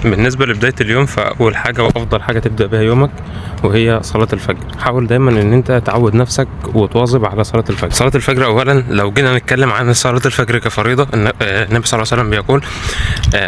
بالنسبة لبداية اليوم، فأول حاجة وأفضل حاجة تبدأ بها يومك وهي صلاة الفجر. حاول دايما إن أنت تعود نفسك وتواظب على صلاة الفجر. صلاة الفجر أولا لو جينا نتكلم عن صلاة الفجر كفريضة، النبي صلى الله عليه وسلم بيقول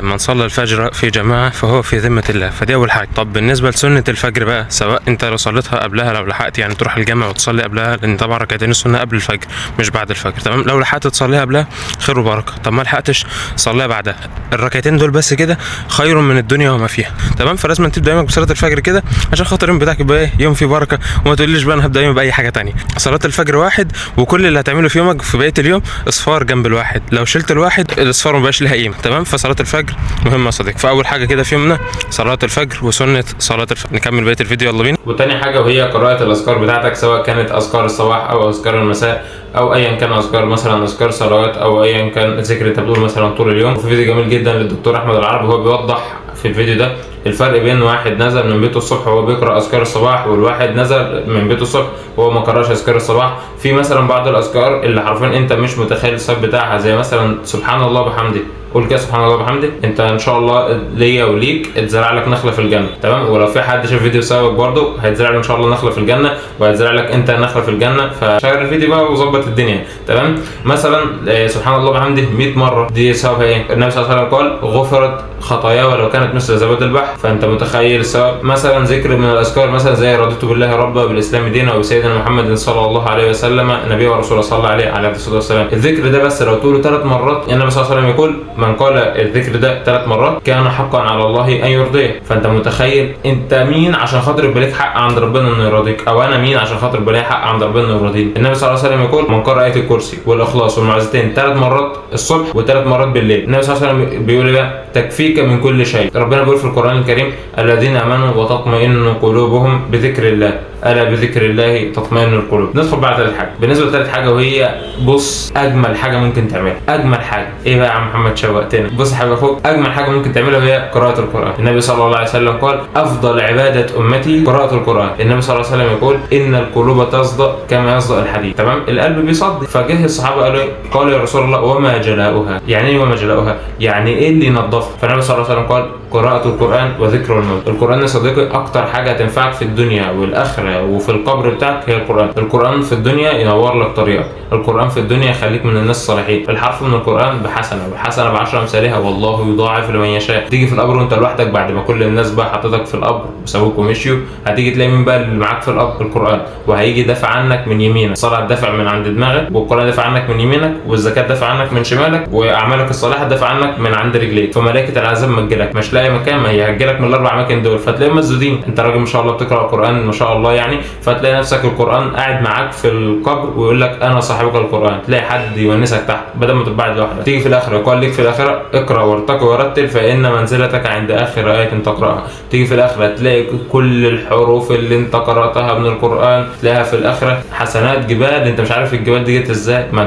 من صلى الفجر في جماعة فهو في ذمة الله. فدي أول حاجة. طب بالنسبة لسنة الفجر بقى، سواء أنت لو صليتها قبلها، لو لحقت يعني تروح الجامع وتصلي قبلها، لأن طبعا ركعتين السنة قبل الفجر مش بعد الفجر، تمام. لو لحقت تصليها قبلها خير وبركة. طب ما لحقتش، صليها بعدها. الركعتين دول بس كده خير من الدنيا وما فيها، تمام. فلازم تبدا يومك بصلاه الفجر كده عشان خاطر اليوم بتاعك يبقى ايه، يوم فيه بركه. وما تقوليش بقى انا هبدا يومي باي حاجه تانية. صلاه الفجر واحد، وكل اللي هتعمله في يومك في بقيه اليوم اصفار جنب الواحد. لو شلت الواحد الاصفار ما بقاش لها قيمه، تمام. فصلاه الفجر مهمه يا صديقي. فاول حاجه كده في يومنا صلاه الفجر وسنه صلاه الفجر. نكمل بقيه الفيديو، يلا بينا. وتاني حاجه وهي قراءه الاذكار بتاعتك، سواء كانت اذكار الصباح او اذكار المساء او ايا كان اذكار، مثلا اذكار صلوات او ايا كان ذكر انت بتقول مثلا طول اليوم. وفي فيديو جميل جدا للدكتور احمد العربي هو بيوضح في الفيديو ده الفرق بين واحد نزل من بيته الصبح وهو بيقرا اذكار الصباح، والواحد نزل من بيته الصبح وهو ما قراش اذكار الصباح. في مثلا بعض الاذكار اللي حرفيا انت مش متخيل السبب بتاعها، زي مثلا سبحان الله وبحمده. قول كده سبحان الله وبحمده، انت ان شاء الله ليا وليك اتزرع لك نخله في الجنه، تمام. ولو في حد شاف فيديو سابق برضه هيتزرع له ان شاء الله نخله في الجنه، وهيتزرع لك انت نخله في الجنه. فشغل الفيديو بقى وظبط الدنيا، تمام. مثلا سبحان الله وبحمده 100 مره، دي سببها ايه؟ النبي صلى الله عليه وسلم قال غفرت خطاياه ولو كانت مثل زبد البحر. فانت متخيل السبب. مثلا ذكر من الاذكار مثلا زي رضيت بالله ربا وبالاسلام دينا وبسيدنا محمد صلى الله عليه وسلم نبي ورسول، صلى الله عليه الصلاه والسلام. الذكر ده بس لو تقوله 3 مرات، النبي صلى الله عليه وسلم يقول من قال الذكر ده 3 مرات كان حقا على الله ان يرضيه. فانت متخيل انت مين عشان خاطر يبقى لك حق عند ربنا انه يرضيك، او انا مين عشان خاطر يبقى لي حق عند ربنا انه يرضيني. النبي صلى الله عليه وسلم يقول من قرأ آية الكرسي والاخلاص والمعوذتين 3 مرات الصبح و3 مرات بالليل، النبي صلى الله عليه وسلم بيقول ايه؟ تكفيك من كل شيء. ربنا بيقول في القرآن الكريم الذين امنوا وتطمئن قلوبهم بذكر الله، الا بذكر الله تطمئن القلوب. ندخل بقى على ثالث حاجه. بالنسبه لثالث حاجه وهي بص اجمل حاجه ممكن تعملها، اجمل حاجه ايه بقى يا عم محمد؟ شوقتنا. بص يا حبيبي اخوك، اجمل حاجه ممكن تعملها وهي قراءه القران. النبي صلى الله عليه وسلم قال افضل عباده امتي قراءه القران. النبي صلى الله عليه وسلم يقول ان القلوب تصدأ كما يصدأ الحديد، تمام. القلب بيصدق. فجه الصحابه قالوا قالوا يا رسول الله وما جلاؤها؟ يعني ايه وما جلاؤها؟ يعني ايه اللي ينظفها؟ فالنبي صلى الله عليه وسلم قال قراءة القرآن وذكر الموت. القرآن يا صديقي أكتر حاجة هتنفعك في الدنيا والآخرة وفي القبر بتاعك هي القرآن. القرآن في الدنيا ينور لك طريقك، القرآن في الدنيا يخليك من الناس الصالحين. الحرف من القرآن بحسنة، والحسنة ب10 أمثالها والله يضاعف لمن يشاء. تيجي في القبر وأنت لوحدك بعد ما كل الناس بقى حطتك في القبر وسابوك ومشيوا، هتيجي تلاقي مين بقى اللي معاك في القبر؟ القرآن. وهيجي يدافع عنك من يمينك، الصلاة تدافع من عند دماغك، والقرآن يدافع عنك من يمينك، والزكاة تدافع عنك من شمالك، وأعمالك الصالحة تدافع عنك من عند رجليك. فملائكة العذاب ما تجيلك، مش لاقي مكان، ما هي هتجيلك من ال4 اماكن دول. فتلاقيهم مسدودين. انت راجل ما شاء الله بتقرا القران ما شاء الله يعني، فتلاقي نفسك القران قاعد معاك في القبر ويقول لك انا صاحبك القران. تلاقي حد يونسك تحت بدل ما تبقى لوحدك. تيجي في الاخره يقال لك في الاخره اقرا وارتقي ورتل فان منزلتك عند اخر ايه تقراها. تيجي في الاخره تلاقي كل الحروف اللي انت قراتها من القران تلاقيها في الاخره حسنات جبال. انت مش عارف الجبال دي جت ازاي، ما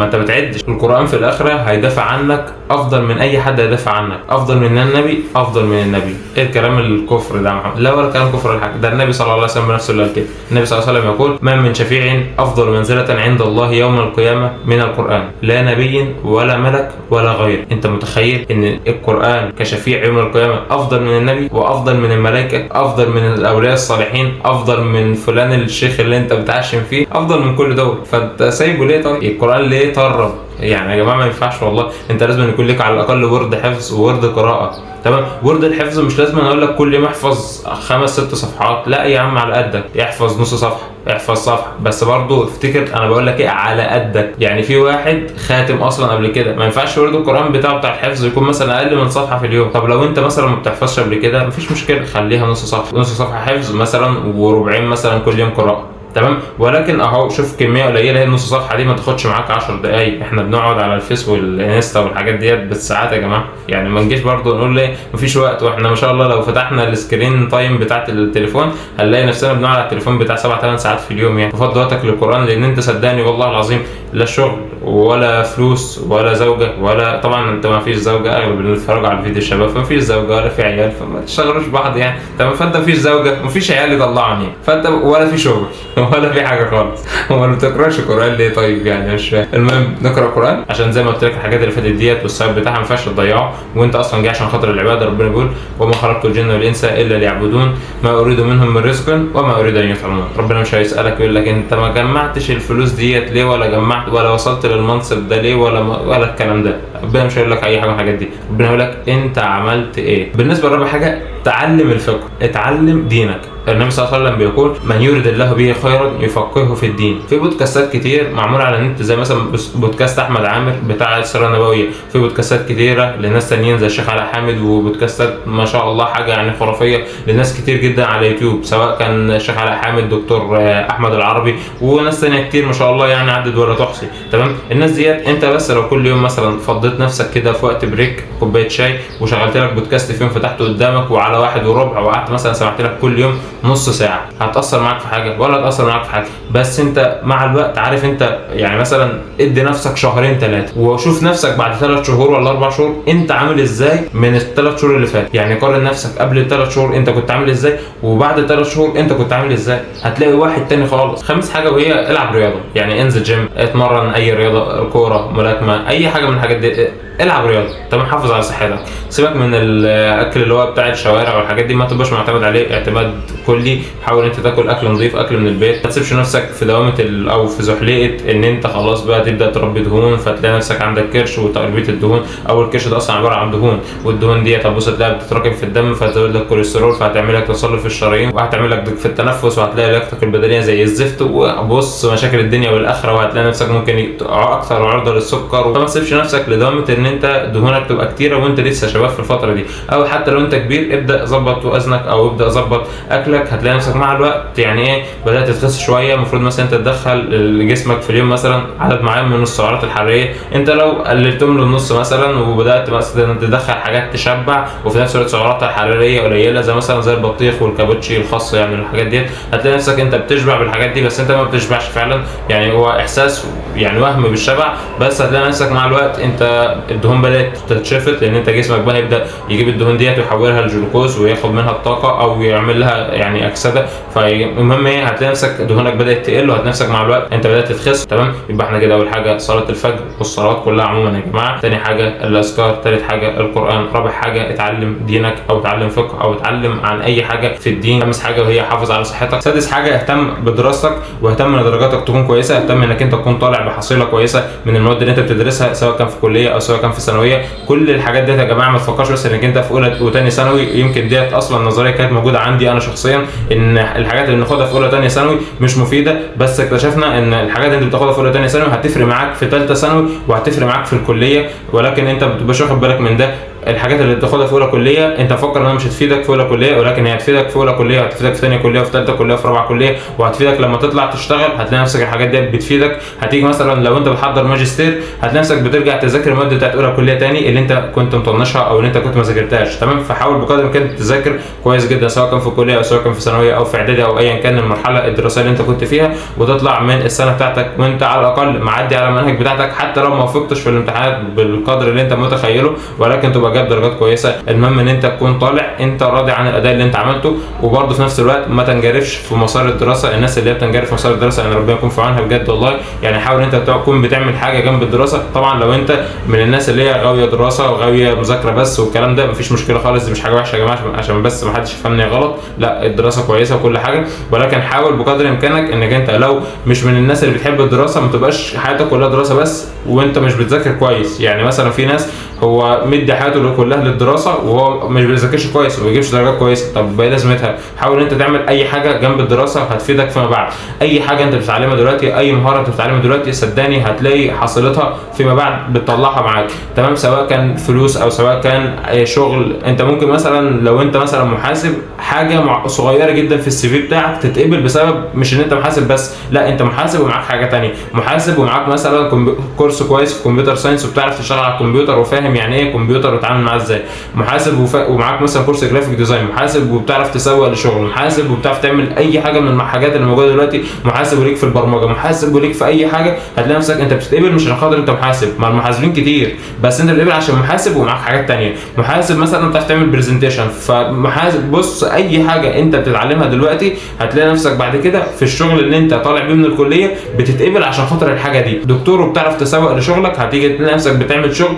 انت بتعدش. القران في الاخره هيدافع عنك افضل من اي حد هيدافع عنك، افضل من النبي، افضل من النبي. ايه الكلام الكفر ده يا محمد؟ لا ولا كلام كفر الحق، ده النبي صلى الله عليه وسلم بنفسه اللي قال كده. النبي صلى الله عليه وسلم يقول ما من شفيع افضل منزله عند الله يوم القيامه من القران، لا نبي ولا ملك ولا غير. انت متخيل ان القران كشفيع يوم القيامه افضل من النبي وافضل من الملائكه، افضل من الاولياء الصالحين، افضل من فلان الشيخ اللي انت بتعشم فيه، افضل من كل دول. فانت سايبه ليه؟ طيب القران ليه طرب؟ يعني يا جماعه ما ينفعش والله. انت لازم يكون لك على الاقل ورد حفظ وورد قراءه، تمام. ورد الحفظ مش لازم اقول لك كل يوم احفظ 5-6 صفحات، لا يا عم على قدك. احفظ نص صفحه، احفظ صفحه بس، برضو افتكر انا بقول لك ايه، على قدك. يعني في واحد خاتم اصلا قبل كده، ما ينفعش ورد القران بتاع الحفظ يكون مثلا اقل من صفحه في اليوم. طب لو انت مثلا ما بتحفظش قبل كده مفيش مشكله، خليها نص صفحه، نص صفحه حفظ مثلا وربعين مثلا كل يوم قراءه، تمام. ولكن اهو شوف كميه قليله، هي النص صفحه دي ما تاخدش معاك 10 دقايق. احنا بنقعد على الفيس والانستا والحاجات ديت بالساعات يا جماعه. يعني ما نجيش برضو نقول ليه مفيش وقت، واحنا ما شاء الله لو فتحنا السكرين تايم بتاعه التليفون هنلاقي نفسنا بنقعد على التليفون بتاع 7-8 ساعات في اليوم. يعني فضل وقتك للقران، لان انت صدقني والله العظيم لا شغل ولا فلوس ولا زوجه، ولا طبعا انت ما فيش زوجه، اغلب اللي بيتفرجوا على الفيديو الشباب فما فيش زوجه ولا في عيال، فما تشتغلوش بعض يعني، تمام. فانت ما فيش زوجه ما فيش عيال يطلعوا عينيك، فانت ولا في شغل ولا في حاجه خالص. هو ما بتقراش القران ليه طيب؟ يعني مش فاهم. المهم نقرا القران عشان زي ما قلت لك الحاجات اللي فاتت ديت والسبب بتاعها ما ينفعش تضيعه، وانت اصلا جاي عشان خاطر العباده. ربنا بيقول وما خلقت الجن والانس الا ليعبدون ما اريد منهم من رزق وما اريد ان يطعمون. ربنا مش هيسالك يقول لك انت ما جمعتش الفلوس ديت ليه، ولا جمعت ولا وصلت للمنصب ده ليه، ولا الكلام ده. ربنا مش هيقول لك اي حاجه من الحاجات دي. ربنا هيقول لك انت عملت ايه. بالنسبه لرابع حاجه تعلم الفقه، اتعلم دينك. النبي صلى الله عليه وسلم بيقول من يريد الله به خيرا يفقهه في الدين. في بودكاستات كتير معموله على النت زي مثلا بودكاست احمد عامر بتاع السيره النبويه، في بودكاستات كتيره لناس تانيين زي الشيخ علاء حامد، وبودكاستات ما شاء الله حاجه يعني خرافيه لناس كتير جدا على يوتيوب، سواء كان الشيخ علاء حامد، دكتور احمد العربي، وناس تانية كتير ما شاء الله يعني عدد ولا تحصي. تمام. الناس ديت انت بس لو كل يوم مثلا فضيت نفسك كده في وقت بريك كوبايه شاي وشغلت لك بودكاست فيهم فتحته قدامك وعلى 1:15 وقعدت مثلا سمعت لك كل يوم نص ساعه، هتأثر معاك في حاجة ولا هتأثر معاك في حاجة؟ بس انت مع الوقت عارف انت يعني مثلا ادي نفسك 2-3 وشوف نفسك بعد 3 شهور ولا 4 شهور انت عامل ازاي من ال3 شهور اللي فات. يعني قارن نفسك قبل ال3 شهور انت كنت عامل ازاي وبعد 3 شهور انت كنت عامل ازاي، هتلاقي واحد تاني خالص. خامس حاجة وهي العب رياضة، يعني انزل جيم، اتمرن اي رياضة، كورة، ملاكمة، اي حاجة من الحاجات دي، العب رياضه. تمام. حافظ على صحتك، سيبك من الاكل اللي هو بتاع الشوارع والحاجات دي، ما تبقاش معتمد عليه اعتماد كلي. حاول انت تاكل اكل نظيف، اكل من البيت. ما تسيبش نفسك في دوامه او في زحليقه ان انت خلاص بقى تبدا تربي دهون فتلاقي نفسك عندك كرش وتربيه الدهون، او الكرش ده اصلا عباره عن دهون، والدهون دي هتبص تلاقيها بتتراكم في الدم فتزود لك كوليسترول فهتعمل لك تصلب في الشرايين وهتعمل لك ضيق في التنفس وهتلاقي لياقتك البدنيه زي الزفت وبص مشاكل الدنيا والاخره، وهتلاقي نفسك ممكن اكثر عرضه للسكر. فما تسيبش نفسك لدوامه ان انت دهونك تبقى كتيره وانت لسه شباب في الفتره دي، او حتى لو انت كبير ابدا ظبط وزنك او ابدا ظبط اكلك. هتلاقي نفسك مع الوقت يعني ايه بدات تخس شويه. المفروض مثلا انت تدخل لجسمك في اليوم مثلا عدد معين من السعرات الحراريه، انت لو قللتهم للنص مثلا وبدات مثلا تدخل حاجات تشبع وفي نفس الوقت سعراتها الحراريه قليله زي مثلا زي البطيخ والكابوتشي الخاص يعني الحاجات ديت، هتلاقي نفسك انت بتشبع بالحاجات دي بس انت ما بتشبعش فعلا. يعني هو احساس يعني وهم بالشبع، بس هتلاقي نفسك مع الوقت انت الدهون بدات تتشفط لان انت جسمك بقى يبدا يجيب الدهون ديت ويحولها لجلوكوز وياخد منها الطاقه او يعمل لها يعني اكسده. فالمهم ايه هتلاقي نفسك دهونك بدات تقل وهتلاقي نفسك مع الوقت انت بدات تخس. تمام. يبقى احنا كده اول حاجه صلاه الفجر والصلوات كلها عموما يا جماعه، ثاني حاجه الاذكار، ثالث حاجه القران، رابع حاجه اتعلم دينك او اتعلم فقه او اتعلم عن اي حاجه في الدين، خامس حاجه وهي حافظ على صحتك، سادس حاجه اهتم بدراستك واهتم ان درجاتك تكون كويسه، اهتم انك انت تكون طالع بحصيله كويسه من المواد اللي انت بتدرسها سواء كان في كليه او سواء كان في ثانويه. كل الحاجات دي يا جماعه ما تفكرش بس انك انت في اولى وثانيه ثانوي. يمكن ديت اصلا نظريه كانت موجوده عندي انا شخصيا ان الحاجات اللي بناخدها في اولى وثانيه ثانوي مش مفيده، بس اكتشفنا ان الحاجات اللي انت بتاخدها في اولى وثانيه ثانوي هتفرق معاك في ثالثه ثانوي وهتفرق معاك في الكليه، ولكن انت ما بتبقاش واخد بالك من ده. الحاجات اللي بتاخدها في اولى كليه انت مفكر انها مش هتفيدك في اولى كليه، ولكن هي هتفيدك في اولى كليه وهتفيدك في ثانيه كليه وفي ثالثه كليه وفي رابعه كليه، وهتفيدك لما تطلع تشتغل. هتلاقي نفسك الحاجات دي بتفيدك. هتيجي مثلا لو انت بتحضر ماجستير هتلاقي نفسك بترجع تذاكر الماده بتاعت اولى كليه تاني اللي انت كنت مطنشها او اللي انت كنت ما ذاكرتهاش. تمام. فحاول بقدر الامكان تذاكر كويس جدا سواء كان في الكليه او سواء كان في ثانويه او في اعدادي او ايا كان المرحله الدراسيه اللي انت كنت فيها، وتطلع من السنه بتاعتك وانت على الاقل معدي على المنهج بتاعتك حتى لو ما وفقتش في الامتحانات بالقدر اللي انت متخيله، ولكن تبقى جايب درجات كويسه. المهم ان انت تكون طالع انت راضي عن الاداء اللي انت عملته، وبرضه في نفس الوقت ما تنجرفش في مسار الدراسه. الناس اللي هي بتنجرف في مسار الدراسه يعني ربنا يكون في عونها بجد والله. يعني حاول انت تكون بتعمل حاجه جنب الدراسه. طبعا لو انت من الناس اللي هي غاويه دراسه وغاويه مذاكره بس والكلام ده مفيش مشكله خالص، دي مش حاجه وحشه يا جماعه عشان بس ما حدش يفهمني غلط، لا الدراسه كويسه وكل حاجه، ولكن حاول بقدر امكانك انك انت لو مش من الناس اللي بتحب الدراسه ما تبقاش حياتك كلها دراسه بس وانت مش بتذاكر كويس. يعني مثلا في ناس هو مدي حياته كلها للدراسه وهو مش بيذاكرش كويس وما بيجيبش درجات كويسه، طب ايه لازمتها؟ حاول انت تعمل اي حاجه جنب الدراسه هتفيدك فيما بعد. اي حاجه انت بتتعلمها دلوقتي، اي مهاره انت بتتعلمها دلوقتي صدقني هتلاقي حصيلتها فيما بعد بتطلعها معاك. تمام. سواء كان فلوس او سواء كان شغل. انت ممكن مثلا لو انت مثلا محاسب حاجه صغيره جدا في السي في بتاعك تتقبل بسبب مش ان انت محاسب بس، لا انت محاسب ومعاك حاجه ثانيه، محاسب ومعاك مثلا كورس كويس في كمبيوتر ساينس وبتعرف تشتغل على الكمبيوتر وفاهم فاهم يعني ايه كمبيوتر وتتعامل معاه ازاي. محاسب ومعاك مثلا كورس جرافيك ديزاين، محاسب وبتعرف تسوق لشغل، محاسب وبتعرف تعمل اي حاجه من الحاجات اللي موجوده دلوقتي، محاسب وليك في البرمجه، محاسب وليك في اي حاجه، هتلاقي نفسك انت بتتقبل مش عشان خاطر انت محاسب، مع المحاسبين كتير، بس انت بتتقبل عشان محاسب ومعاك حاجات تانية. محاسب مثلا بتعرف تعمل برزنتيشن، فمحاسب بص اي حاجه انت بتتعلمها دلوقتي هتلاقي نفسك بعد كده في الشغل اللي انت طالع بيه من الكليه بتتقبل عشان خاطر الحاجه دي. دكتور وبتعرف تسوق لشغلك، هتيجي تلاقي نفسك بتعمل شغل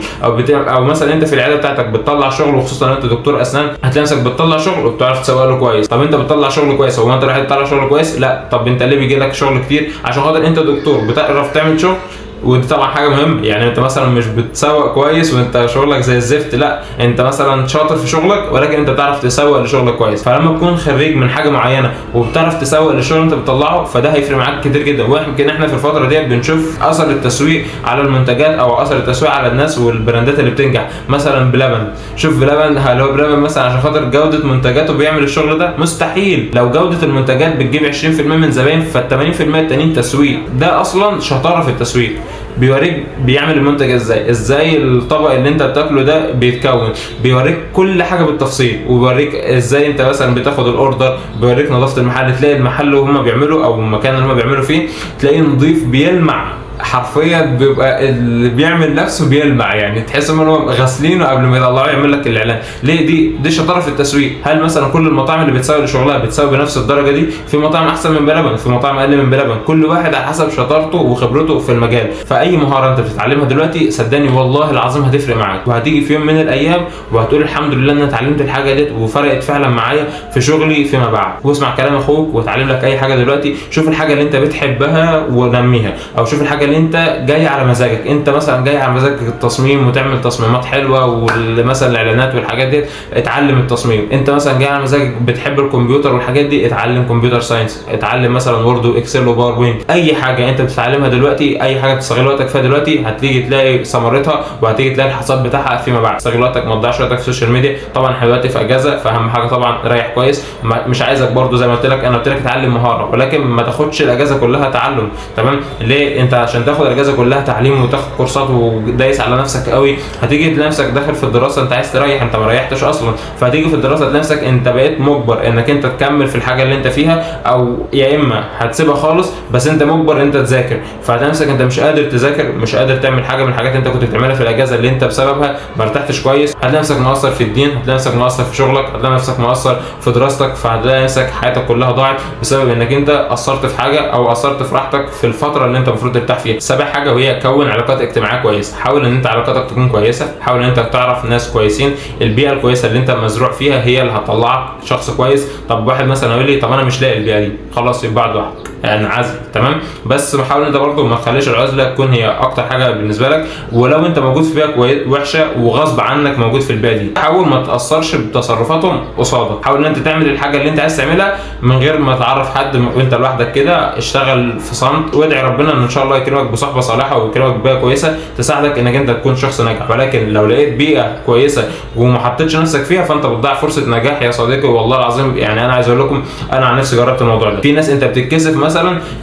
او مثلا انت في العياده بتاعتك بتطلع شغل، وخصوصا لو انت دكتور اسنان هتلاقي نفسك بتطلع شغل وبتعرف تسوق له كويس. طب انت بتطلع شغل كويس، هو انت رايح تطلع شغل كويس؟ لا. طب انت ليه بيجي لك شغل كتير؟ عشان خاطر انت دكتور بتعرف تعمل شغل، ودي طبعا حاجه مهمه. يعني انت مثلا مش بتسوق كويس وانت شغلك زي الزفت، لا انت مثلا شاطر في شغلك ولكن انت بتعرف تسوق لشغلك كويس. فلما تكون خريج من حاجه معينه وبتعرف تسوق للشغل اللي انت بتطلعه، فده هيفرق معاك كتير جدا. ويمكن احنا في الفتره دي بنشوف اثر التسويق على المنتجات او اثر التسويق على الناس والبراندات اللي بتنجح. مثلا بلبن، شوف بلبن، هل هو بلبن مثلا عشان خاطر جوده منتجاته بيعمل الشغل ده؟ مستحيل. لو جوده المنتجات بتجيب 20% من زباين، فال 80% التانيين تسويق. ده اصلا شطاره في التسويق، بيوريك بيعمل المنتج ازاي الطبق اللي انت بتاكله ده بيتكون، بيوريك كل حاجه بالتفصيل، وبيوريك ازاي انت مثلا بتاخد الاوردر، بيوريك نظافه المحل. تلاقي المحل اللي هم بيعملوا او المكان اللي هم بيعملوا فيه تلاقيه نظيف بيلمع، حرفيا بيبقى اللي بيعمل نفسه بيلمع، يعني تحس ان هم غاسلينه قبل ما يطلعوه يعمل لك الاعلان. ليه؟ دي شطاره في التسويق. هل مثلا كل المطاعم اللي بتسوق لشغلها بتسوق بنفس الدرجه دي؟ في مطاعم احسن من بلبن، في مطاعم اقل من بلبن، كل واحد على حسب شطارته وخبرته في المجال. فاي مهاره انت بتتعلمها دلوقتي صدقني والله العظيم هتفرق معاك، وهتيجي في يوم من الايام وهتقول الحمد لله ان انا اتعلمت الحاجه دي وفرقت فعلا معايا في شغلي فيما بعد. واسمع كلام اخوك واتعلم لك اي حاجه دلوقتي. شوف الحاجه اللي انت بتحبها ونميها، او شوف الحاجه اللي انت جاي على مزاجك. انت مثلا جاي على مزاجك التصميم وتعمل تصميمات حلوه، ومثلا الاعلانات والحاجات دي اتعلم التصميم. انت مثلا جاي على مزاجك بتحب الكمبيوتر والحاجات دي، اتعلم كمبيوتر ساينس، اتعلم مثلا وورد واكسل وباوربوينت. اي حاجه انت بتتعلمها دلوقتي، اي حاجه بتستغل وقتك فيها دلوقتي، هتيجي تلاقي ثمرتها وهتيجي تلاقي الحصاد بتاعها فيما بعد. استغل وقتك، ما تضيعش وقتك في السوشيال ميديا. طبعا احنا دلوقتي في اجازه، فاهم حاجه طبعا ريح كويس. مش عايزك برده زي ما قلت لك، انا قلت لك اتعلم مهاره، ولكن ما تاخدش الاجازه كلها تعلم. تمام؟ ليه؟ انت عشان تاخد الاجازه كلها تعليم وتاخد كورسات ودايس على نفسك قوي، هتيجي تلاقي نفسك داخل في الدراسه انت عايز تريح، انت ما ريحتش اصلا. فهتيجي في الدراسه تلاقي نفسك انت بقيت مجبر انك انت تكمل في الحاجه اللي انت فيها، او يا اما هتسيبها خالص بس انت مجبر انت تذاكر. فهتلاقي نفسك انت مش قادر تذاكر، مش قادر تعمل حاجه من الحاجات اللي انت كنت بتعملها في الاجازه اللي انت بسببها ما ارتحتش كويس. هتلاقي نفسك مقصر في الدين، هتلاقي نفسك مقصر في شغلك، هتلاقي نفسك مقصر في دراستك. فهتلاقي نفسك حياتك كلها ضاعت بسبب انك انت قصرت في حاجه او قصرت في راحتك في الفتره اللي انت المفروض ترتاح فيها. سابع حاجه وهي كون علاقات اجتماعيه كويسه. حاول ان انت علاقاتك تكون كويسه، حاول ان انت تعرف ناس كويسين. البيئه الكويسه اللي انت مزروع فيها هي اللي هتطلعك شخص كويس. طب واحد مثلا يقول لي طب انا مش لاقي البيئه دي، خلاص يبقى بعد واحد يعني عزل. تمام؟ بس حاول انت برضه ما تخليش العزله تكون هي اكتر حاجه بالنسبه لك. ولو انت موجود في بيئه وحشه وغصب عنك موجود في البيئه دي، حاول ما تاثرش بتصرفاتهم قصادك. حاول ان انت تعمل الحاجه اللي انت عايز تعملها من غير ما تعرف حد، وانت لوحدك كده اشتغل في صمت، وادعي ربنا ان شاء الله يكرمك بصحبه صالحه ويكرمك ببيئه كويسه تساعدك انك انت تكون شخص ناجح. ولكن لو لقيت بيئه كويسه وما حطيتش نفسك فيها، فانت بتضيع فرصه نجاح يا صديقي. والله العظيم يعني انا عايز اقول لكم انا عن نفسي جربت الموضوع ده. في ناس انت بتتكسف مثلا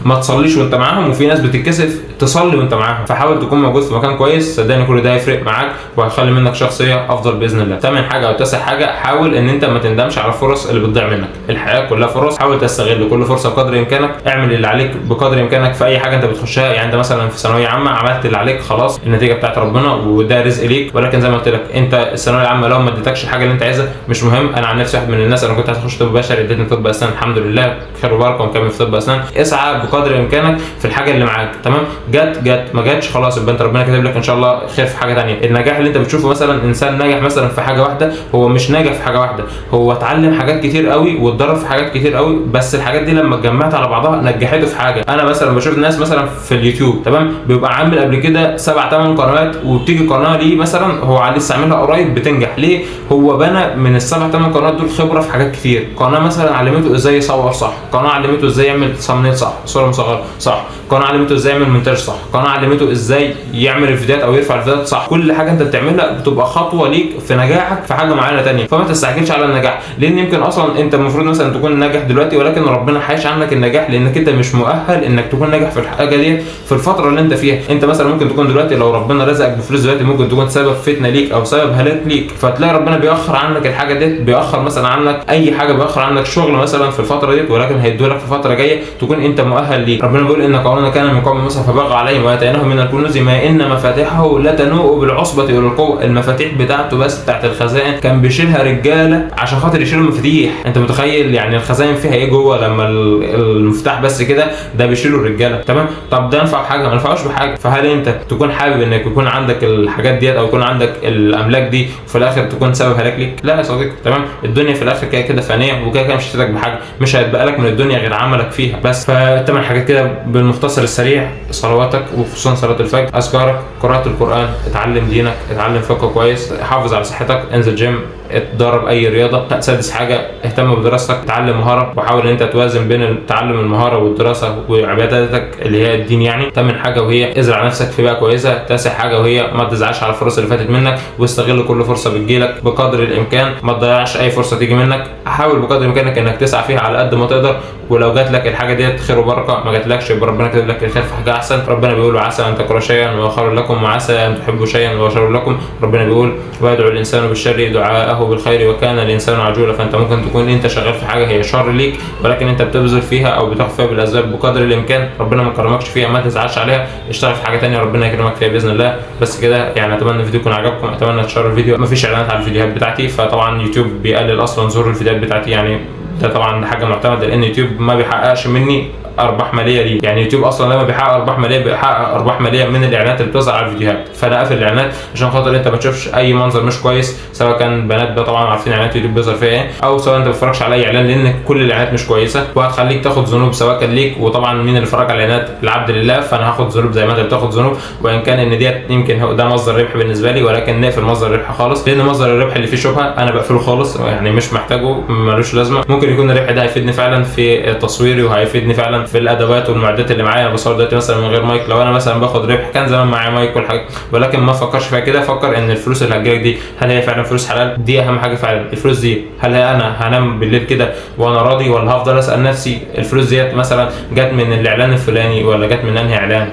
ما تصليش وانت معاهم، وفي ناس بتتكسف تصلي وانت معاهم. فحاول تكون موجود في مكان كويس، صدقني كل ده هيفرق معاك وهيخلي منك شخصيه افضل باذن الله. ثامن حاجه او تاسع حاجه، حاول ان انت ما تندمش على الفرص اللي بتضيع منك. الحياه كلها فرص، حاول تستغل كل فرصه بقدر امكانك. اعمل اللي عليك بقدر امكانك في اي حاجه انت بتخشها. يعني انت مثلا في ثانويه عامه عملت اللي عليك، خلاص النتيجه بتاعت ربنا وده رزق ليك. ولكن زي ما قلت لك انت الثانويه العامه لو ما اديتكش الحاجه اللي انت عايزها مش مهم. انا عن نفسي واحد من الناس، انا كنت هخش طب بشري، اديتني طب اسنان الحمد لله خير وبركه ومكمل في طب اسنان. اسعى بقدر امكانك في الحاجه اللي معاك. تمام؟ جت ما جاتش خلاص يبقى انت ربنا كاتب لك ان شاء الله خير في حاجه ثانيه. النجاح اللي انت بتشوفه مثلا انسان ناجح مثلا في حاجه واحده، هو مش ناجح في حاجه واحده، هو اتعلم حاجات كتير قوي واتدرب في حاجات كتير قوي، بس الحاجات دي لما اتجمعت على بعضها نجحته في حاجه. انا مثلا بشوف الناس مثلا في اليوتيوب، تمام، بيبقى عامل قبل كده 7 8 قنوات، وبتيجي قناه ليه مثلا هو لسه عاملها قريب بتنجح. ليه؟ هو بنى من ال7 8 قنوات دول خبره في حاجات كتير. قناه مثلا علمته ازاي يصور صح، قناه علمته ازاي يعمل ثامنيل صح، صوره مصغره صح، قناه علمته ازاي يعمل مونتاج صح، قناه علمته ازاي يعمل الفيديوهات او يرفع الفيديوهات صح. كل حاجه انت بتعملها بتبقى خطوه ليك في نجاحك في حاجه معينه ثانيه. فما تستعجلش على النجاح، لان يمكن اصلا انت المفروض مثلا تكون ناجح دلوقتي، ولكن ربنا حايش عنك النجاح لانك انت مش مؤهل انك تكون ناجح في الحاجه دي في الفتره اللي انت فيها. انت مثلا ممكن تكون دلوقتي لو ربنا رزقك بفلوس دلوقتي ممكن تكون سبب فتنه ليك او سبب هلاك ليك، فتلاقي ربنا بيأخر عنك الحاجه دي، بيأخر مثلا عنك اي حاجه، بيأخر عنك شغل مثلا في الفتره دي، ولكن هيدولك في فتره جايه تكون انت مؤهل ليه. ربنا بيقول ان قارون كان من قوم موسى فبغى عليهم واتيناه من الكنوز ما ان مفاتحه لتنوء بالعصبه اولي القوه. المفاتيح بتاعته بس بتاعت الخزائن كان بيشيلها رجاله عشان خاطر يشيلوا المفاتيح. انت متخيل يعني الخزائن فيها ايه جوه لما المفتاح بس كده ده بيشيله الرجاله؟ تمام. طب ده ينفع بحاجه؟ ما ينفعش بحاجه. فهل انت تكون حابب انك يكون عندك الحاجات ديت او يكون عندك الاملاك دي وفي الاخر تكون سبب هلاك ليك؟ لا يا صديقي. تمام. الدنيا في الاخر كده كده فانيه، وكده كده مش هتفيدك بحاجه، مش هيتبقى لك من الدنيا غير عملك فيها بس. فالثمان حاجات كده بالمختصر السريع: صلواتك وخصوصا صلاه الفجر، اذكارك، قراءه القران، اتعلم دينك، اتعلم فقه كويس، حافظ على صحتك، انزل جيم، اتدرب اي رياضه. سادس حاجه: اهتم بدراستك، اتعلم مهاره وحاول ان انت توازن بين تعلم المهاره والدراسه وعباداتك اللي هي الدين يعني. ثامن حاجه وهي ازرع نفسك في بيئه كويسه. تاسع حاجه وهي ما تزعلش على الفرص اللي فاتت منك، واستغل كل فرصه بتجيلك بقدر الامكان، ما تضيعش اي فرصه تيجي منك، حاول بقدر امكانك انك تسعى فيها على قد ما تقدر، ولو جات لك الحاجه ديت خير وبركه، ما جاتلكش يبقى ربنا كاتب لك الخير في حاجه احسن. ربنا بيقول عسى ان تكرهوا شيئا وهو خير لكم وعسى ان تحبوا شيئا وهو شر لكم. ربنا بيقول ويدعو الانسان بالشر دعاءه بالخير وكان الانسان عجولا. فانت ممكن تكون انت شغال في حاجه هي شر ليك ولكن انت بتبذل فيها او بتاخد فيها بالاسباب بقدر الامكان، ربنا ما كرمكش فيها ما تزعلش عليها، اشتغل في حاجه ثانيه ربنا يكرمك فيها باذن الله. بس كده يعني. اتمنى الفيديو يكون عجبكم، اتمنى تشيروا الفيديو. مفيش اعلانات على الفيديوهات بتاعتي، فطبعا يوتيوب بيقلل اصلا ظهور الفيديوهات بتاعتي يعني. ده طبعا حاجه معتمده لان يوتيوب ما بيحققش مني ارباح ماليه ليه. يعني يوتيوب اصلا لما بيحقق ارباح ماليه بيحقق ارباح ماليه من الاعلانات اللي بتظهر على الفيديوهات. فانا قافل الاعلانات عشان خاطر انت ما تشوفش اي منظر مش كويس، سواء كان بنات بقى طبعا عارفين اعلانات يوتيوب بيظهر فيها ايه، او سواء انت ما بتتفرجش على اي اعلان لان كل الاعلانات مش كويسه وهتخليك تاخد ذنوب سواء كان ليك. وطبعا مين اللي فرج على الاعلانات؟ العبد لله. فانا هاخد ذنوب زي ما انت بتاخد ذنوب، وان كان ان ديت يمكن ده مصدر ربح بالنسبه لي، ولكن نقفل مصدر الربح خالص لان مصدر الربح اللي فيه شبهه انا بقفله خالص يعني مش محتاجه، ملوش لازمه. ممكن يكون الربح ده هيفيدني فعلا في تصويري وهيفيدني فعلا في الادوات والمعدات اللي معايا. انا بصور دلوقتي مثلا من غير مايك، لو انا مثلا باخد ربح كان زمان معايا مايك والحاجات، ولكن ما تفكرش فيها كده. فكر ان الفلوس اللي هتجيلك دي هل هي فعلا فلوس حلال؟ دي اهم حاجه فعلا. الفلوس دي هل هي انا هنام بالليل كده وانا راضي، ولا هفضل اسال نفسي الفلوس ديت مثلا جت من الاعلان الفلاني ولا جت من انهي اعلان؟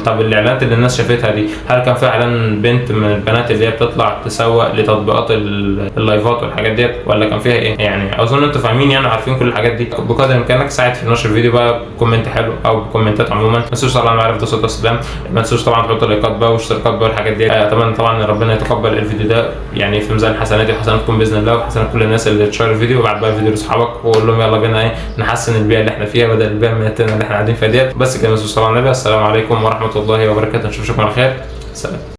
طب الاعلانات اللي الناس شافتها دي هل كان فيها اعلان بنت من البنات اللي هي بتطلع تسوق لتطبيقات اللايفات والحاجات ديت، ولا كان فيها ايه؟ يعني اظن انتوا فاهمين يعني عارفين كل الحاجات دي. بقدر امكانك ساعد في نشر الفيديو بقى بكومنت حلو او بكومنتات عموما. ما تنسوش طبعا معرفة ده صوت السلام، ما تنسوش طبعا تحطوا لايكات بقى واشتراكات بقى والحاجات دي. اتمنى طبعا ربنا يتقبل الفيديو ده يعني في ميزان حسناتي وحسناتكم باذن الله، وحسنات كل الناس اللي تشير الفيديو وبعد بقى الفيديو لاصحابك وقول لهم يلا بينا ايه نحسن البيئه اللي احنا فيها بدل البيئه الميتة اللي احنا قاعدين فيها ديت. بس كده. ما تنسوش طبعا النبي. السلام عليكم ورحمه الله وبركاته. نشوفكم على خير. سلام.